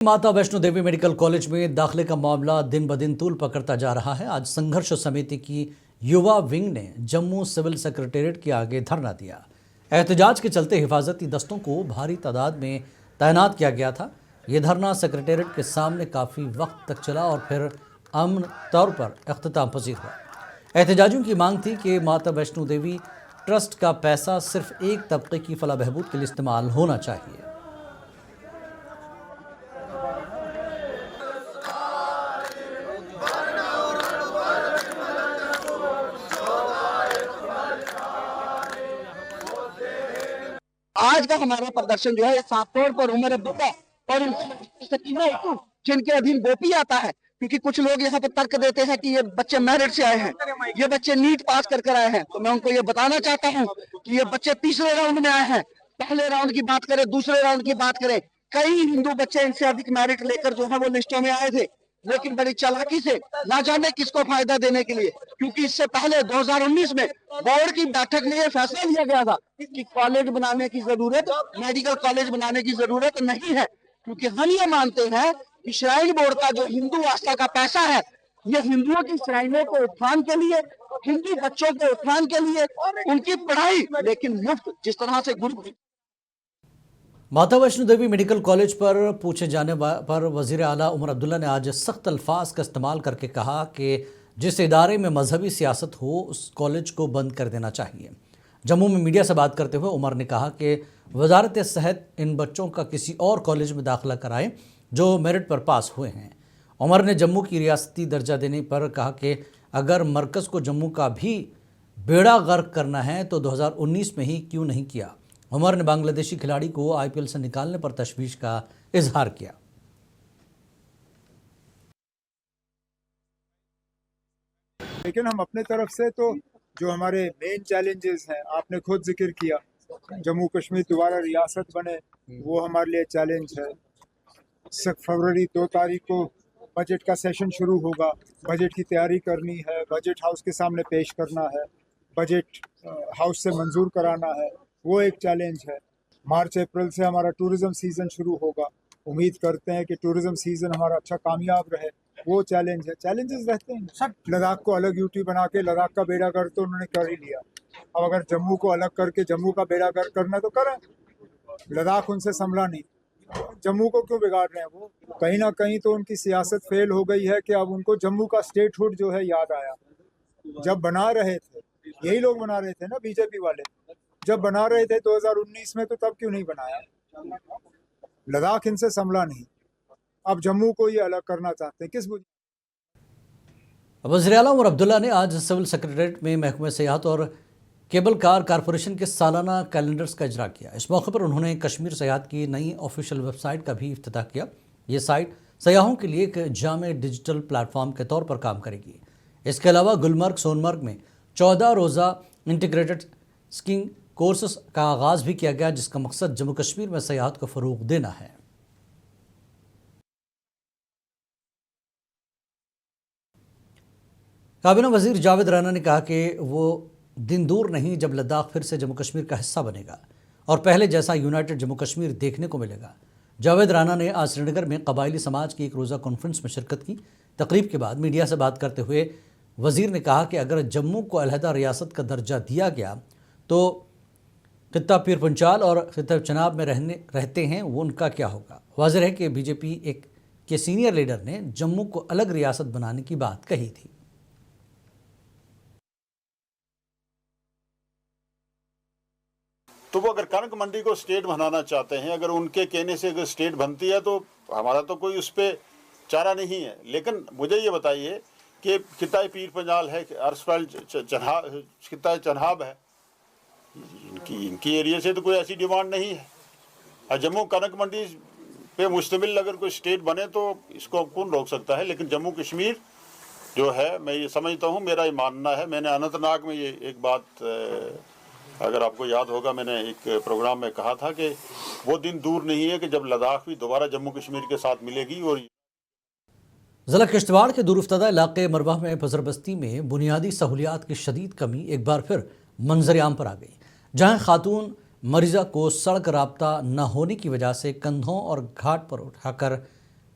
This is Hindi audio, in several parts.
माता वैष्णो देवी मेडिकल कॉलेज में दाखिले का मामला दिन ब दिन तूल पकड़ता जा रहा है। आज संघर्ष समिति की युवा विंग ने जम्मू सिविल सेक्रेटेरिएट के आगे धरना दिया। एहतजाज के चलते हिफाजती दस्तों को भारी तादाद में तैनात किया गया था। ये धरना सेक्रेटेरिएट के सामने काफ़ी वक्त तक चला और फिर अमन तौर पर अख्ताम पजीर हुआ। एहतजाजियों की मांग थी कि माता वैष्णो देवी ट्रस्ट का पैसा सिर्फ एक तबके की फलाह बहबूद के लिए इस्तेमाल होना चाहिए। आज का हमारा प्रदर्शन जो है साफ तौर पर उमर अब्दुल्ला और जिनके अधीन गोपी आता है, क्योंकि कुछ लोग यहाँ पर तर्क देते हैं कि ये बच्चे मेरिट से आए हैं, ये बच्चे नीट पास कर आए हैं। तो मैं उनको ये बताना चाहता हूँ कि ये बच्चे तीसरे राउंड में आए हैं। पहले राउंड की बात करें, दूसरे राउंड की बात करें, कई हिंदू बच्चे इनसे अधिक मेरिट लेकर जो है वो लिस्टों में आए थे, लेकिन बड़ी चालाकी से ना जाने किसको फायदा देने के लिए, क्योंकि इससे पहले 2019 में बोर्ड की बैठक में यह फैसला लिया गया था कि कॉलेज बनाने की जरूरत, मेडिकल कॉलेज बनाने की जरूरत नहीं है, क्योंकि हम ये मानते हैं कि श्राइन बोर्ड का जो हिंदू आस्था का पैसा है, ये हिंदुओं की श्राइनों को उत्थान के लिए, हिंदू बच्चों के उत्थान के लिए, उनकी पढ़ाई लेकिन मुफ्त, जिस तरह से गुरु। माता वैष्णो देवी मेडिकल कॉलेज पर पूछे जाने पर वज़ीर आला उमर अब्दुल्ला ने आज सख्त अल्फाज का इस्तेमाल करके कहा कि जिस इदारे में मजहबी सियासत हो उस कॉलेज को बंद कर देना चाहिए। जम्मू में मीडिया से बात करते हुए उमर ने कहा कि वजारत सेहत इन बच्चों का किसी और कॉलेज में दाखिला कराए जो मेरिट पर पास हुए हैं। उमर ने जम्मू की रियासती दर्जा देने पर कहा कि अगर मरकज़ को जम्मू का भी बेड़ा गर्क करना है तो 2019 में ही क्यों नहीं किया। उमर ने बांग्लादेशी खिलाड़ी को IPL से निकालने पर तशवीश का इजहार किया। लेकिन हम अपने तरफ से तो जो हमारे मेन चैलेंजेस हैं, आपने खुद जिक्र किया, जम्मू कश्मीर दोबारा रियासत बने, वो हमारे लिए चैलेंज है। फरवरी 2 तारीख को बजट का सेशन शुरू होगा, बजट की तैयारी करनी है, बजट हाउस के सामने पेश करना है, बजट हाउस से मंजूर कराना है, वो एक चैलेंज है। मार्च अप्रैल से हमारा टूरिज़्म सीज़न शुरू होगा, उम्मीद करते हैं कि टूरिज़्म सीज़न हमारा अच्छा कामयाब रहे, वो चैलेंज है। चैलेंजेस रहते हैं सब। लद्दाख को अलग यूटी बना के लद्दाख का बेड़ा गर्क तो उन्होंने कर ही लिया। अब अगर जम्मू को अलग करके जम्मू का बेड़ा गर्क करना तो करें, लद्दाख उनसे संभला नहीं, जम्मू को क्यों बिगाड़ रहे हैं वो। कहीं ना कहीं तो उनकी सियासत फेल हो गई है कि अब उनको जम्मू का स्टेटहुड जो है याद आया। जब बना रहे थे, यही लोग बना रहे थे ना, बीजेपी वाले जब बना रहे थे 2019 में, तो तब क्यों नहीं बनाया। लद्दाख इनसे संभला नहीं, अब जम्मू को ये अलग करना चाहते हैं। किस वज़ीर आला उमर अब्दुल्ला ने आज सिविल सेक्रेटेरिएट में महकमे सियाहत और केबल कार कारपोरेशन के सालाना कैलेंडर्स का इजरा किया। इस मौके पर उन्होंने कश्मीर सियाहत की नई ऑफिशियल वेबसाइट का भी इफ्तिताह किया। ये साइट सयाहों के लिए एक जामे डिजिटल प्लेटफॉर्म के तौर पर काम करेगी। इसके अलावा गुलमर्ग सोनमर्ग में 14 रोज़ा इंटीग्रेटेड स्कीइंग कोर्सेस का आगाज़ भी किया गया, जिसका मकसद जम्मू कश्मीर में सयाहत को फ़रोग़ देना है। काबीना वज़ीर जावेद राना ने कहा कि वो दिन दूर नहीं जब लद्दाख फिर से जम्मू कश्मीर का हिस्सा बनेगा और पहले जैसा यूनाइटेड जम्मू कश्मीर देखने को मिलेगा। जावेद राना ने आज श्रीनगर में कबायली समाज की एक रोज़ा कॉन्फ्रेंस में शिरकत की। तकरीब के बाद मीडिया से बात करते हुए वज़ीर ने कहा कि अगर जम्मू को अलहदा रियासत का दर्जा दिया गया तो खित्ता पीर पंचाल और खित्ता चनाब में रहते हैं, वो उनका क्या होगा। वाज़ेह है कि बीजेपी के सीनियर लीडर ने जम्मू को अलग रियासत बनाने की बात कही थी। तो वो अगर कनक मंडी को स्टेट बनाना चाहते हैं, अगर उनके कहने से अगर स्टेट बनती है तो हमारा तो कोई उस पर चारा नहीं है। लेकिन मुझे ये बताइए कि खित्ता पीर पंजाल है, अर्सफल खित्ता चनाब है, इनकी एरिया से तो कोई ऐसी डिमांड नहीं है। और जम्मू कनक मंडी पे मुश्तमिल अगर कोई स्टेट बने तो इसको कौन रोक सकता है। लेकिन जम्मू कश्मीर जो है, मैं ये समझता हूँ, मेरा ये मानना है, मैंने अनंतनाग में ये एक बात, अगर आपको याद होगा, मैंने एक प्रोग्राम में कहा था कि वो दिन दूर नहीं है कि जब लद्दाख भी दोबारा जम्मू कश्मीर के साथ मिलेगी। और ज़िला किश्तवाड़ के दूरफ्तदा इलाके मरवा में फजर बस्ती में बुनियादी सहूलियात की शदीद कमी एक बार फिर मंजर-ए-आम पर आ गई, जहाँ खातून मरीज़ा को सड़क राब्ता न होने की वजह से कंधों और घाट पर उठाकर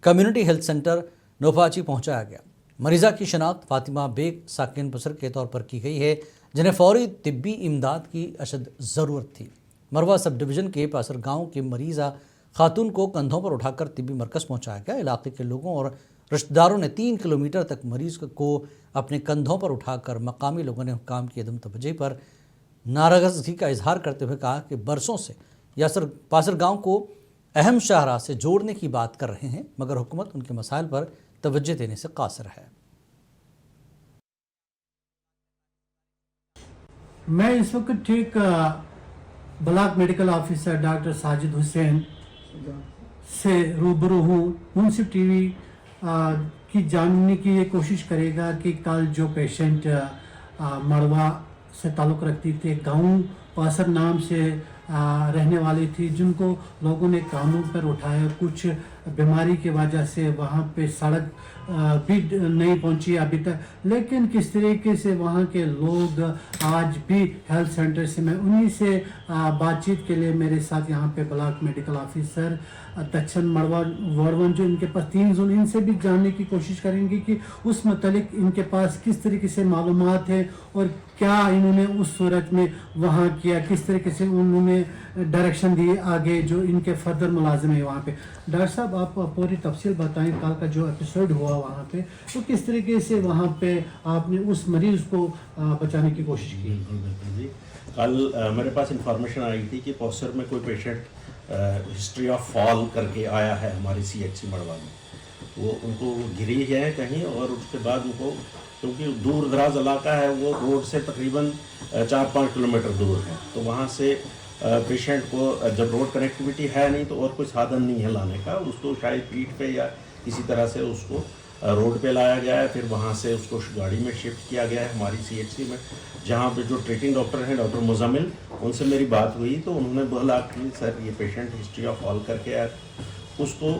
कम्युनिटी हेल्थ सेंटर नोपाची पहुंचाया गया। मरीजा की शनाख्त फातिमा बेग साकिन बसर के तौर पर की गई है, जिन्हें फौरी तिब्बी इमदाद की अशद ज़रूरत थी। मरवा सब डिवीज़न के पासर गाँव के मरीज़ा खातून को कंधों पर उठाकर तिब्बी मरकज़ पहुंचाया गया। इलाके के लोगों और रिश्तेदारों ने 3 किलोमीटर तक मरीज़ को अपने कंधों पर उठाकर मकामी लोगों ने हुक्काम की अदम तवज्जो पर नाराज़गी का इजहार करते हुए कहा कि बरसों से यासर पासर गाँव को अहम शाहराह से जोड़ने की बात कर रहे हैं, मगर हुकूमत उनके मसाइल पर तवज्जो देने से कासिर है। मैं इस वक्त ठीक block medical officer doctor Sajid Hussain से रूबरू हूँ। मुंसिफ टीवी की जानने की ये कोशिश करेगा कि कल जो पेशेंट मड़वा से ताल्लुक़ रखती थी, गाँव पासर नाम से रहने वाली थी, जिनको लोगों ने कानून पर उठाया, कुछ बीमारी की वजह से वहाँ पे सड़क भी नहीं पहुँची अभी तक। लेकिन किस तरीके से वहाँ के लोग आज भी हेल्थ सेंटर से, मैं उन्हीं से बातचीत के लिए मेरे साथ यहाँ पे ब्लॉक मेडिकल ऑफिसर दक्षिण मड़वा वार्ड 1 जो इनके पास 3 जोन, इनसे भी जानने की कोशिश करेंगे कि उस मतलब इनके पास किस तरीके से मालूमात है और क्या इन्होंने उस सूरत में वहाँ किया, किस तरीके से उन्होंने डायरेक्शन दिए आगे जो इनके फर्दर मुलाजिम है वहाँ पे। डॉक्टर साहब, आप पूरी तफसील बताएं, कल का जो एपिसोड हुआ वहाँ पे, तो किस तरीके से वहाँ पे आपने उस मरीज़ को बचाने की कोशिश की? बिल्कुल जी। कल मेरे पास इंफॉर्मेशन आई थी कि पॉस्चर में कोई पेशेंट हिस्ट्री ऑफ फॉल करके आया है हमारी CHC मड़वा में। वो उनको गिरी है कहीं और उसके बाद उनको, क्योंकि दूर दराज इलाका है, वो रोड से तकरीबन 4-5 किलोमीटर दूर है, तो वहाँ से पेशेंट को जब रोड कनेक्टिविटी है नहीं तो और कोई साधन नहीं है लाने का, उसको शायद पीठ पे या किसी तरह से उसको रोड पे लाया गया है, फिर वहाँ से उसको गाड़ी में शिफ्ट किया गया है हमारी CHC में, जहाँ पे जो ट्रीटिंग डॉक्टर हैं डॉक्टर मुजम्मिल, उनसे मेरी बात हुई तो उन्होंने बोला कि सर ये पेशेंट हिस्ट्री ऑफ फॉल करके आया, उसको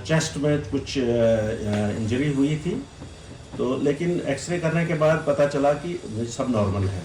चेस्ट में कुछ इंजरी हुई थी, तो लेकिन एक्सरे करने के बाद पता चला कि सब नॉर्मल है।